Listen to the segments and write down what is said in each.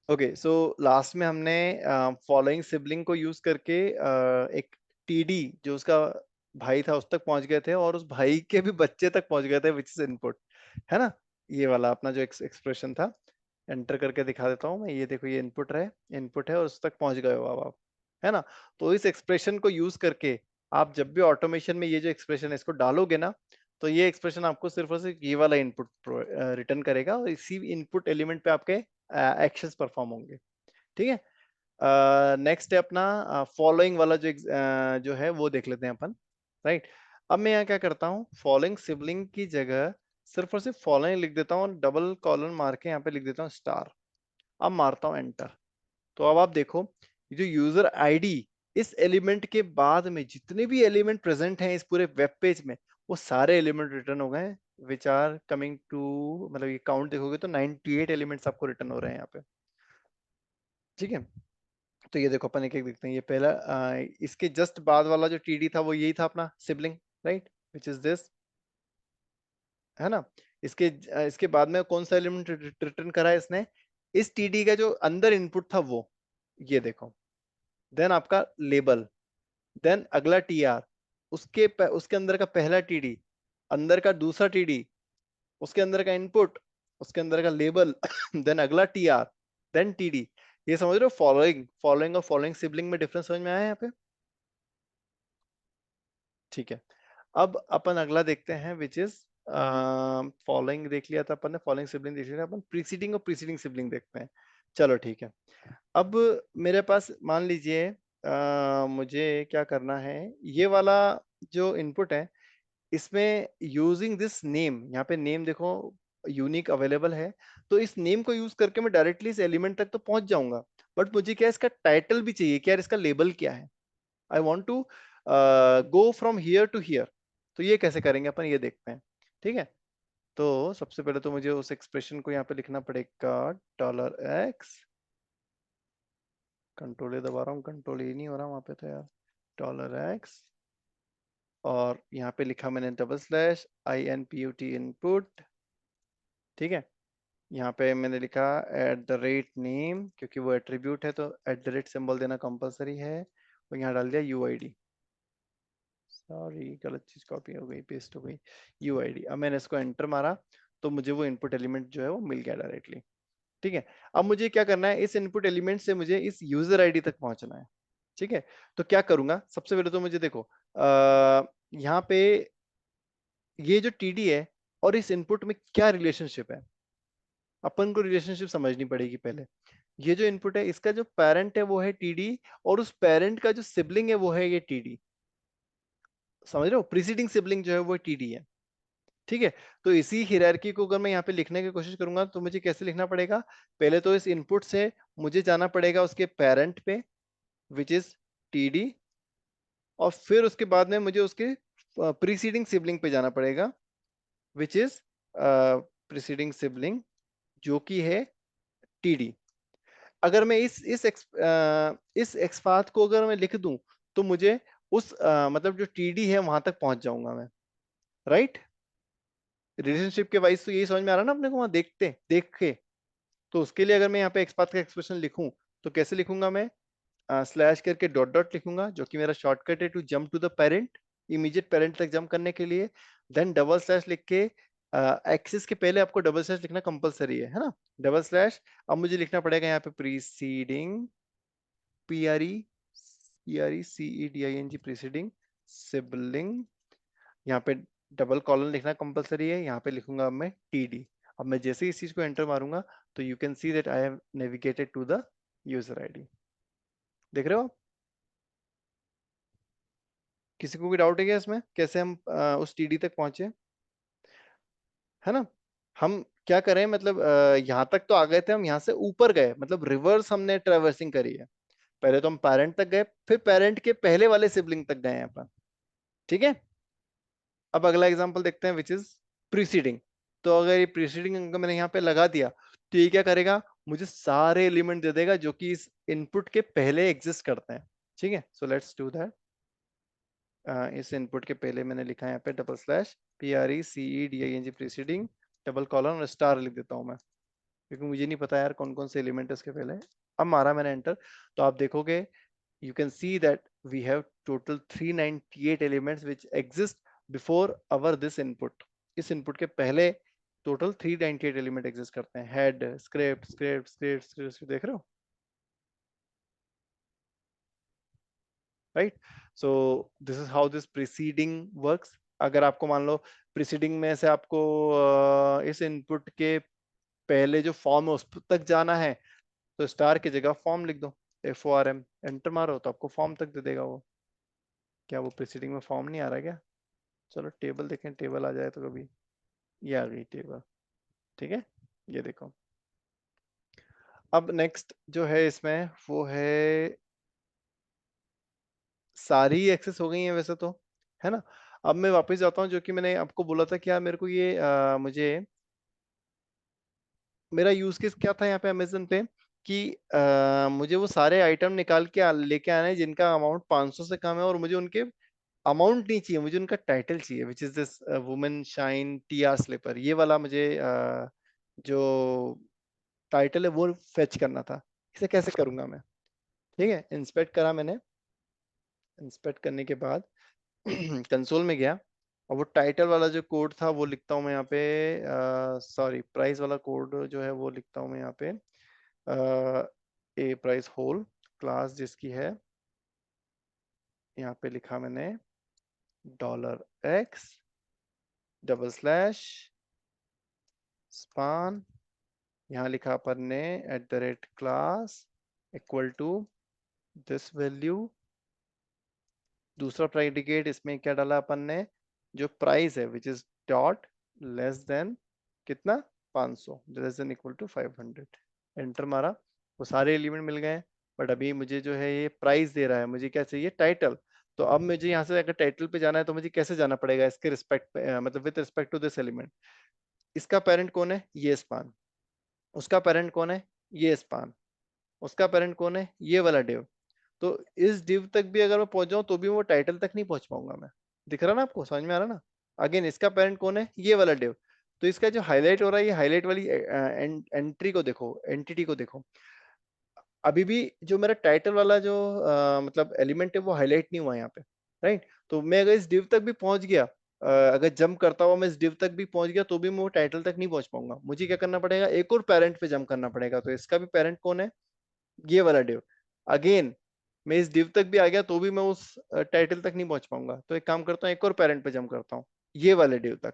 Okay, so last में हमने following sibling को यूज करके एक टीडी जो उसका भाई था उस तक पहुंच गए थे, और उस भाई के भी बच्चे तक पहुंच गए थे, विच इज इनपुट, है ना। ये वाला अपना जो एक्सप्रेशन था, एंटर करके दिखा देता हूँ मैं, ये देखो ये इनपुट है, इनपुट है और उस तक पहुंच गए हो अब आप, है ना। तो इस एक्सप्रेशन को यूज करके आप जब भी ऑटोमेशन में ये जो एक्सप्रेशन है इसको डालोगे ना, तो ये एक्सप्रेशन आपको सिर्फ और सिर्फ ये वाला इनपुट रिटर्न करेगा, और इसी इनपुट एलिमेंट पे आपके एक्शंस परफॉर्म होंगे। ठीक है। नेक्स्ट है अपना फॉलोइंग वाला जो है वो देख लेते हैं अपन। राइट। अब मैं यहाँ क्या करता हूँ, फॉलोइंग सिबलिंग की जगह सिर्फ और सिर्फ फॉलोइंग लिख देता हूँ, और डबल कॉलन मार के यहाँ पे लिख देता हूँ स्टार। अब मारता हूँ एंटर। तो अब आप देखो, ये जो यूजर आईडी, इस एलिमेंट के बाद में जितने भी एलिमेंट प्रेजेंट हैं इस पूरे वेब पेज में, वो सारे एलिमेंट रिटर्न हो गए, विच आर कमिंग टू, मतलब ये काउंट देखोगे तो 98 एलिमेंट्स आपको रिटर्न हो रहे हैं यहाँ पे। ठीक है। तो ये देखो अपन एक एक देखते हैं, ये पहला इसके जस्ट बाद वाला जो टीडी था वो यही था अपना sibling, right, which is this, है ना। इसके बाद में कौन सा एलिमेंट रिटर्न करा है इसने, इस टीडी का जो अंदर इनपुट था वो, ये देखो। देन आपका लेबल, देन अगला टीआर, उसके अंदर का पहला टीडी, अंदर का दूसरा टीडी, उसके अंदर का इनपुट, उसके अंदर का लेबल देन अगला टीआर, देन टीडी। ये समझ रहे हो, फॉलोइंग फॉलोइंग और फॉलोइंग सिबलिंग में डिफरेंस समझ में आया यहाँ पे। ठीक है। अब अपन अगला देखते हैं, विच इज फॉलोइंग देख लिया था अपन ने, फॉलोइंग सिबलिंग देख लिया था अपन, प्रीसीडिंग और प्रीसीडिंग सिबलिंग देखते हैं। चलो ठीक है। अब मेरे पास मान लीजिए मुझे क्या करना है, ये वाला जो इनपुट है इसमें यूजिंग दिस नेम, यहाँ पे नेम देखो यूनिक अवेलेबल है, तो इस नेम को यूज करके मैं डायरेक्टली इस एलिमेंट तक तो पहुंच जाऊंगा। बट मुझे क्या इसका टाइटल भी चाहिए, क्या इसका लेबल क्या है। I want to go from here to here. तो ये कैसे करेंगे अपन, ये देखते हैं। ठीक है। तो सबसे पहले तो मुझे उस एक्सप्रेशन को यहाँ पे लिखना पड़ेगा, $x, कंट्रोल ए दबा रहा हूँ, कंट्रोल ए नहीं हो रहा वहां पे तो यार, $x, और यहाँ पे लिखा मैंने डबल स्लैश INPUT इनपुट। ठीक है। यहाँ पे मैंने लिखा @name, क्योंकि वो एट्रीब्यूट है तो @ सिंबल देना कंपलसरी है, और यहाँ डाल दिया UID। सॉरी गलत चीज कॉपी हो गई, पेस्ट हो गई, UID। अब मैंने इसको एंटर मारा, तो मुझे वो इनपुट एलिमेंट जो है वो मिल गया डायरेक्टली। ठीक है। अब मुझे क्या करना है, इस इनपुट एलिमेंट से मुझे इस यूजर आईडी तक पहुंचना है। ठीक है। तो क्या करूंगा, सबसे पहले तो मुझे देखो यहाँ पे ये जो टीडी है और इस इनपुट में क्या रिलेशनशिप है, अपन को रिलेशनशिप समझनी पड़ेगी पहले। ये जो इनपुट है इसका जो पेरेंट है वो है टीडी, और उस पेरेंट का जो सिबलिंग है वो है ये टीडी। समझ रहे हो, प्रीसीडिंग सिबलिंग जो है वो टीडी है। ठीक है। तो इसी हिरार्की को अगर मैं यहाँ पे लिखने की कोशिश करूंगा तो मुझे कैसे लिखना पड़ेगा, पहले तो इस इनपुट से मुझे जाना पड़ेगा उसके पेरेंट पे, विच इज टीडी, और फिर उसके बाद में मुझे उसके प्रीसीडिंग सिबलिंग पे जाना पड़ेगा, विच इज प्रीसीडिंग सिबलिंग, जो कि है टीडी। अगर मैं इस एक्सपाथ को अगर मैं लिख दूं, तो मुझे उस मतलब जो टीडी है वहां तक पहुंच जाऊंगा मैं, राइट। रिलेशनशिप के वाइज तो यही समझ में आ रहा है ना अपने को, वहां देखते देख के। तो उसके लिए अगर मैं यहाँ पे एक्सपाथ का एक्सप्रेशन लिखूं, तो कैसे लिखूंगा मैं, स्लैश करके डॉट डॉट लिखूंगा, जो कि मेरा शॉर्टकट है to jump to the parent, immediate parent तक जंप करने के लिए। देन डबल स्लैश लिख के, एक्सिस के पहले आपको डबल स्लैश लिखना कंपलसरी है ना, डबल स्लैश। अब मुझे लिखना पड़ेगा यहाँ पे प्रीसीडिंग, PRECEDING, प्रीसीडिंग सिबलिंग। यहाँ पे डबल कॉलन लिखना कंपलसरी है, यहाँ पे लिखूंगा अब मैं टीडी। अब मैं जैसे ही इस चीज को एंटर मारूंगा, तो you can see that I have navigated to the user ID. देख रहे हो आप? किसी को कोई डाउट है क्या इसमें, कैसे हम उस टीडी तक पहुंचे, है ना। हम क्या करें, मतलब यहाँ तक तो आ गए थे, हम यहाँ से ऊपर गए, मतलब रिवर्स हमने ट्रेवर्सिंग करी है। पहले तो हम पेरेंट तक गए, फिर पेरेंट के पहले वाले सिबलिंग तक गए हैं अपन। ठीक है। अब अगला एग्जांपल देखते हैं, विच इज प्रीसीडिंग। तो अगर ये प्रीसीडिंग मैंने यहाँ पे लगा दिया, तो ये क्या करेगा, मुझे सारे एलिमेंट दे देगा जो कि इस इनपुट के पहले एग्जिस्ट करते हैं। ठीक है। So let's do that. इस इनपुट के पहले मैंने लिखा है यहाँ पे double slash PRECEDING, preceding, double colon और स्टार लिख देता हूँ मैं। क्योंकि मुझे नहीं पता यार कौन कौन से एलिमेंट इसके पहले। अब मारा मैंने एंटर, तो आप देखोगे you can see that we have total 398 elements which exist before our this input। इस input के पहले टोटल 398 एलिमेंट एग्जिस्ट करते हैं। Head, script script script script, देख रहे हो, right. So this is how this preceding works. अगर आपको मान लो प्रीसीडिंग में से आपको इस इनपुट के पहले जो फॉर्म है उस तक जाना है, तो स्टार की जगह फॉर्म लिख दो, FORM, एंटर मारो तो आपको फॉर्म तक दे देगा वो। क्या वो प्रीसीडिंग में फॉर्म नहीं आ रहा क्या? चलो टेबल देखें, टेबल आ जाए तो कभी। ये आ गई टेबल, ठीक है, ये देखो। अब नेक्स्ट जो है इसमें वो है, सारी एक्सेस हो गई है वैसे तो, है ना। अब मैं वापस जाता हूँ, जो कि मैंने आपको बोला था कि यार मेरे को ये मुझे मेरा यूज केस क्या था यहाँ पे अमेजन पे, कि मुझे वो सारे आइटम निकाल के लेके आने हैं जिनका अमाउंट 500 से कम है, और मुझे उनके अमाउंट नहीं चाहिए, मुझे उनका टाइटल चाहिए, which is this women shine TR slipper, ये वाला मुझे जो टाइटल है वो फेच करना था। इसे कैसे करूंगा मैं? ठीक है, इंस्पेक्ट करा मैंने, इंस्पेक्ट करने के बाद कंसोल में गया, और वो टाइटल वाला जो कोड था वो लिखता हूँ मैं यहाँ पे, सॉरी प्राइस वाला कोड जो है वो लिखता हूँ मैं यहाँ पे, ए प्राइस होल क्लास जिसकी है, यहाँ पे लिखा मैंने $x डबल स्लैश स्पान, यहाँ लिखा अपन ने @class equal to this value. दूसरा प्रेडिकेट इसमें क्या डाला अपन ने, जो प्राइस है which is dot less than कितना, 500, less than equal to 500, enter मारा, वो सारे एलिमेंट मिल गए। बट अभी मुझे जो है ये प्राइस दे रहा है, मुझे क्या चाहिए, टाइटल। तो अब मुझे यहाँ से अगर टाइटल पे जाना है तो मुझे कैसे जाना पड़ेगा, इसके रिस्पेक्ट पे मतलब with respect to this element. इसका पेरेंट कौन है, ये स्पान। उसका पेरेंट कौन है, ये स्पान। उसका पेरेंट कौन है, ये वाला डिव। तो इस डिव तक भी अगर मैं पहुंच जाऊं तो भी वो टाइटल तक नहीं पहुंच पाऊंगा मैं। दिख रहा ना आपको, समझ में आ रहा ना। अगेन इसका पेरेंट कौन है, ये वाला डिव। तो इसका जो हाईलाइट हो रहा है, ये हाईलाइट वाली एंट्री को देखो, एंटिटी को देखो। अभी भी जो मेरा टाइटल वाला जो मतलब एलिमेंट है वो हाईलाइट नहीं हुआ यहाँ पे, राइट। तो मैं अगर इस डिव तक भी पहुंच गया, अगर जंप करता हुआ मैं इस डिव तक भी पहुंच गया, तो भी मैं वो टाइटल तक नहीं पहुंच पाऊंगा। मुझे क्या करना पड़ेगा, एक और पेरेंट पे जंप करना पड़ेगा। तो इसका भी पेरेंट कौन है, ये वाला डिव। अगेन मैं इस डिव तक भी आ गया तो भी मैं उस टाइटल तक नहीं पहुंच पाऊंगा। तो एक काम करता हूँ, एक और पेरेंट पे जंप करता हूँ, ये वाले डिव तक।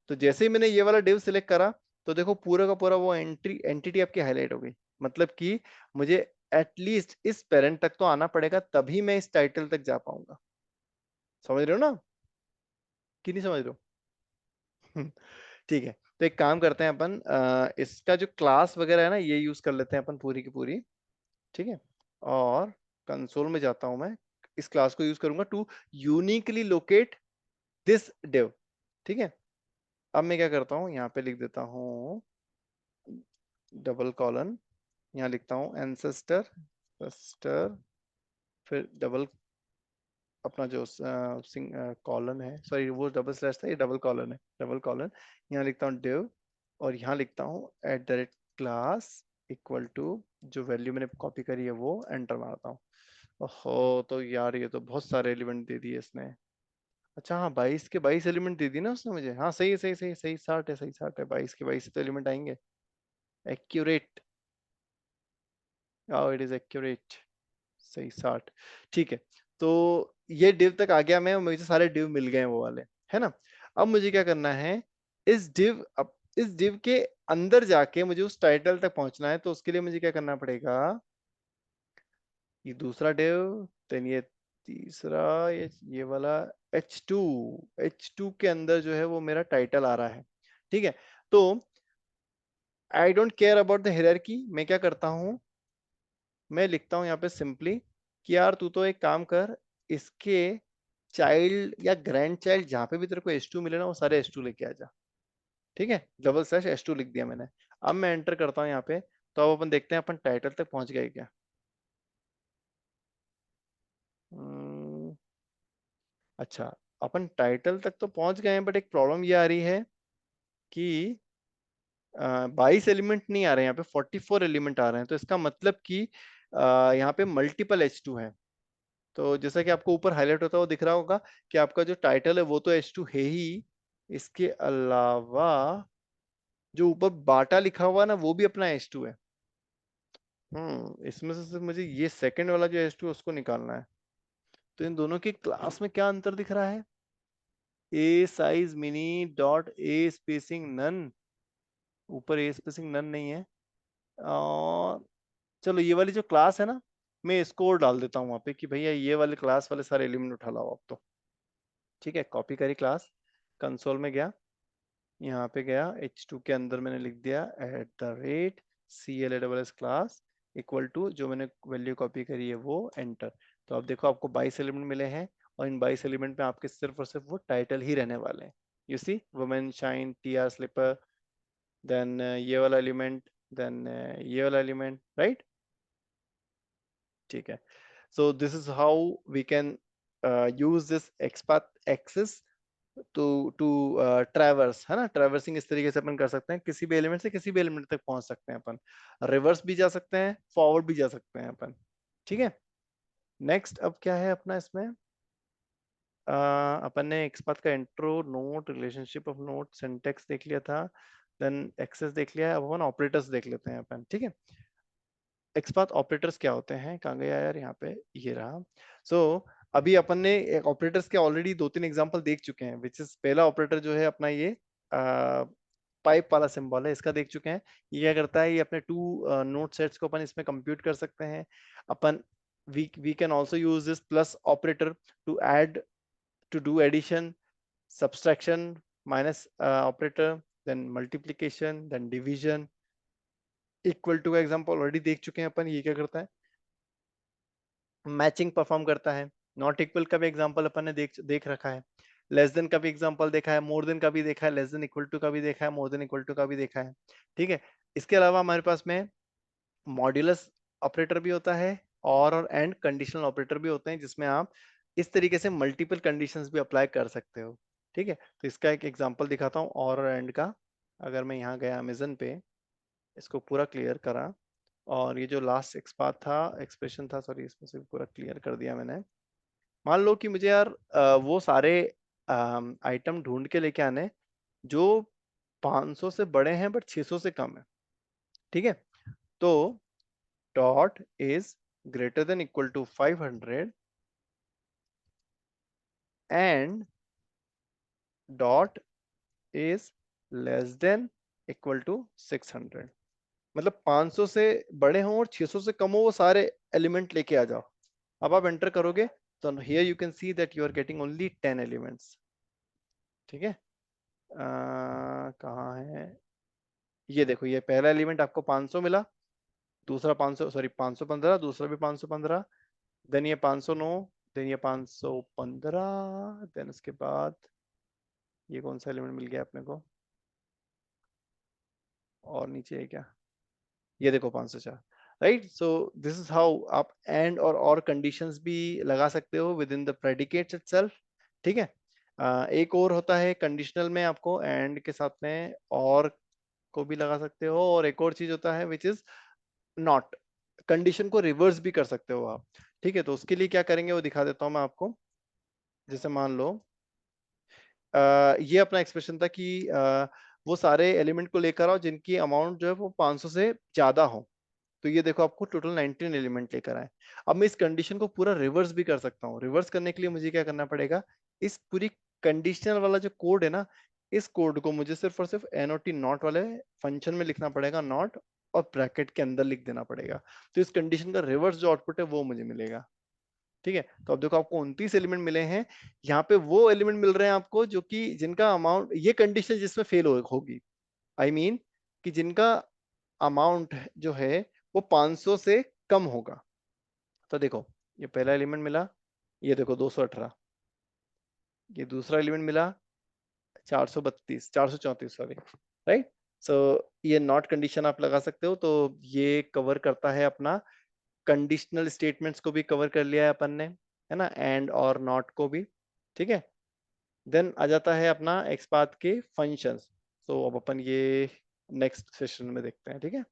तो जैसे ही मैंने ये वाला डिव सिलेक्ट करा, तो देखो पूरा का पूरा वो एंटिटी आपकी हाईलाइट हो गई। मतलब कि मुझे एटलीस्ट इस पेरेंट तक तो आना पड़ेगा, तभी मैं इस टाइटल तक जा पाऊंगा। समझ रहे हो ना, कि नहीं समझ रहे हो? ठीक है, तो एक काम करते हैं अपन, इसका जो क्लास वगैरह है ना, ये यूज कर लेते हैं अपन पूरी की पूरी। ठीक है, और कंसोल में जाता हूं मैं, इस क्लास को यूज करूंगा to uniquely locate this div. ठीक है, अब मैं क्या करता हूं, यहाँ पे लिख देता हूं डबल कॉलन, यहाँ लिखता हूं एंसेस्टर सिस्टर, फिर डबल अपना जो कॉलन है, सॉरी वो डबल स्लैश था, ये डबल कॉलन है, डबल कॉलन। यहाँ लिखता हूँ डिव, और यहाँ लिखता हूँ @class इक्वल टू जो वैल्यू मैंने कॉपी करी है वो, एंटर मारता हूँ। ओहो, तो यार ये तो बहुत सारे एलिमेंट दे दिए इसने। अच्छा हाँ, 22 के 22 एलिमेंट दे दिए ना उसने मुझे। हाँ सही है, सही सही सही, 60 है, सही 60 है, 22 के 22 तो एलिमेंट आएंगे। एक्यूरेट, इट इज एक्यूरेट, सही 60। ठीक है, तो ये डिव तक आ गया मैं, मुझे सारे डिव मिल गए हैं वो वाले, है ना। अब मुझे क्या करना है, इस डिव के अंदर जाके मुझे उस टाइटल तक पहुंचना है। तो उसके लिए मुझे क्या करना पड़ेगा, ये दूसरा डिव, देन ये तीसरा, ये वाला H2, H2 के अंदर जो है वो मेरा टाइटल आ रहा है। ठीक है, तो I don't care about the hierarchy. मैं क्या करता हूं, मैं लिखता हूं यहाँ पे सिंपली कि यार तू तो एक काम कर, इसके चाइल्ड या ग्रैंड चाइल्ड जहां पे भी तेरे को H2 मिले ना, वो सारे H2 लेके आ जा। ठीक है, डबल स्लैश H2 लिख दिया मैंने। अब मैं एंटर करता हूँ यहाँ पे, तो अब अपन देखते हैं अपन टाइटल तक पहुंच गए क्या। हम्म, अच्छा, अपन टाइटल तक तो पहुंच गए हैं, बट एक प्रॉब्लम ये आ रही है कि 22 एलिमेंट नहीं आ रहे हैं, यहाँ पे 44 एलिमेंट आ रहे हैं। तो इसका मतलब कि यहाँ पे मल्टीपल H2 है। तो जैसा कि आपको ऊपर हाईलाइट होता हुआ दिख रहा होगा कि आपका जो टाइटल है वो तो H2 है ही, इसके अलावा जो ऊपर बाटा लिखा हुआ है ना वो भी अपना H2 है। इसमें से सिर्फ मुझे ये सेकंड वाला जो H2 उसको निकालना है। तो इन दोनों की क्लास में क्या अंतर दिख रहा है? A size mini dot A spacing none, ऊपर ए स्पेसिंग नन नहीं है। और चलो ये वाली जो क्लास है ना, मैं इसको और डाल देता हूँ वहां पे कि भैया ये वाले क्लास वाले सारे एलिमेंट उठा लाओ अब तो। ठीक है, कॉपी करी क्लास, कंसोल में गया, यहाँ पे गया, H2 के अंदर मैंने लिख दिया @CLASS क्लास इक्वल टू जो मैंने वैल्यू कॉपी करी है वो, एंटर। तो अब देखो आपको 22 एलिमेंट मिले हैं और इन 22 एलिमेंट में आपके सिर्फ और सिर्फ वो टाइटल ही रहने वाले हैं। You see women shine TR slipper, then ये वाला एलिमेंट, देन ये वाला एलिमेंट, राइट। ठीक है, so this is how we can use this XPath access to traverse, है ना। ट्रैवर्सिंग इस तरीके से अपन कर सकते हैं, किसी भी एलिमेंट से किसी भी एलिमेंट तक पहुंच सकते हैं अपन, रिवर्स भी जा सकते हैं, फॉरवर्ड भी जा सकते हैं अपन। ठीक है, नेक्स्ट अब क्या है अपना इसमें, अपन ने XPath का intro, node, relationship of node, syntax देख लिया था, देन एक्सेस देख लिया है। अब अपन ऑपरेटर्स देख लेते हैं अपन। ठीक है, XPath ऑपरेटर्स क्या होते हैं, कहाँ गया यार, यहाँ पे ये रहा। अभी अपन ने ऑपरेटर्स के ऑलरेडी 2-3 एग्जांपल देख चुके हैं, विच इज पहला ऑपरेटर जो है अपना ये पाइप वाला सिंबल है, इसका देख चुके हैं। ये क्या करता है, ये अपने 2 नोट सेट्स को अपन इसमें कंप्यूट कर सकते हैं। अपन we can also use this plus operator to add, to do addition, subtraction, minus operator, then multiplication, then division. Equal to का एग्जांपल ऑलरेडी देख चुके हैं अपन, ये क्या करता है, मैचिंग परफॉर्म करता है। नॉट इक्वल का भी एग्जांपल अपन ने देख रखा है। लेस देन का भी एग्जांपल देखा है, मोर देन का भी देखा है, लेस देन इक्वल टू का भी देखा है, मोर देन इक्वल टू का भी देखा है। ठीक है, इसके अलावा हमारे पास में मॉड्यूलस ऑपरेटर भी होता है, और एंड कंडीशनल ऑपरेटर भी होते हैं, जिसमें आप इस तरीके से मल्टीपल कंडीशंस भी अप्लाई कर सकते हो। ठीक है, तो इसका एक एग्जांपल दिखाता हूँ और एंड का। अगर मैं यहाँ गया अमेजन पे, इसको पूरा क्लियर करा, और ये जो लास्ट एक्सपाथ था, एक्सप्रेशन था, सॉरी, इसमें से पूरा क्लियर कर दिया मैंने। मान लो कि मुझे यार वो सारे आइटम ढूंढ के लेके आने जो 500 से बड़े हैं बट 600 से कम है। ठीक है, तो dot is greater than equal to 500 and dot is less than equal to 600। मतलब 500 से बड़े हों और 600 से कम हो, वो सारे एलिमेंट लेके आ जाओ। अब आप एंटर करोगे तो here you can see that you are getting only 10 elements. ठीक है, कहाँ है, ये देखो, ये पहला एलिमेंट आपको 500 मिला, दूसरा 500, सॉरी 515, दूसरा भी 515, देन ये 509, देन ये 515, देन उसके बाद ये कौन सा एलिमेंट मिल गया अपने को, और नीचे है क्या, ये देखो 504। Right, so this is how आप एंड और कंडीशंस भी लगा सकते हो with in the predicates itself. ठीक है, एक और होता है कंडीशनल में, आपको एंड के साथ में और को भी लगा सकते हो, और एक और चीज होता है विच इज नॉट, कंडीशन को रिवर्स भी कर सकते हो आप। ठीक है, तो उसके लिए क्या करेंगे वो दिखा देता हूं मैं आपको। जैसे मान लो ये अपना एक्सप्रेशन था कि वो सारे एलिमेंट को लेकर आओ जिनकी अमाउंट जो है वो 500 से ज्यादा हो। तो ये देखो आपको टोटल 19 एलिमेंट लेकर आए। अब मैं इस कंडीशन को पूरा रिवर्स भी कर सकता हूँ। रिवर्स करने के लिए मुझे क्या करना पड़ेगा, इस पूरी कंडीशनल वाला जो कोड है ना, इस कोड को मुझे सिर्फ और सिर्फ NOT नॉट वाले फंक्शन में लिखना पड़ेगा, नॉट, और ब्रैकेट के अंदर लिख देना पड़ेगा। तो इस कंडीशन का रिवर्स जो आउटपुट है वो मुझे मिलेगा। ठीक है, तो अब देखो आपको 29 एलिमेंट मिले हैं। यहाँ पे वो एलिमेंट मिल रहे हैं आपको जो कि जिनका अमाउंट, ये कंडीशन जिसमें फेल होगी, आई मीन कि जिनका अमाउंट जो है वो 500 से कम होगा। तो देखो, ये पहला एलिमेंट मिला, ये देखो 218, ये दूसरा एलिमेंट मिला 432, 434, सॉरी, राइट। सो ये नॉट कंडीशन आप लगा सकते हो। तो ये कवर करता है अपना कंडीशनल स्टेटमेंट्स को भी कवर कर लिया है अपन ने, है ना, एंड और नॉट को भी। ठीक है, देन आ जाता है अपना एक्सपाथ के फंक्शंस। तो अब अपन ये नेक्स्ट सेशन में देखते हैं, ठीक है।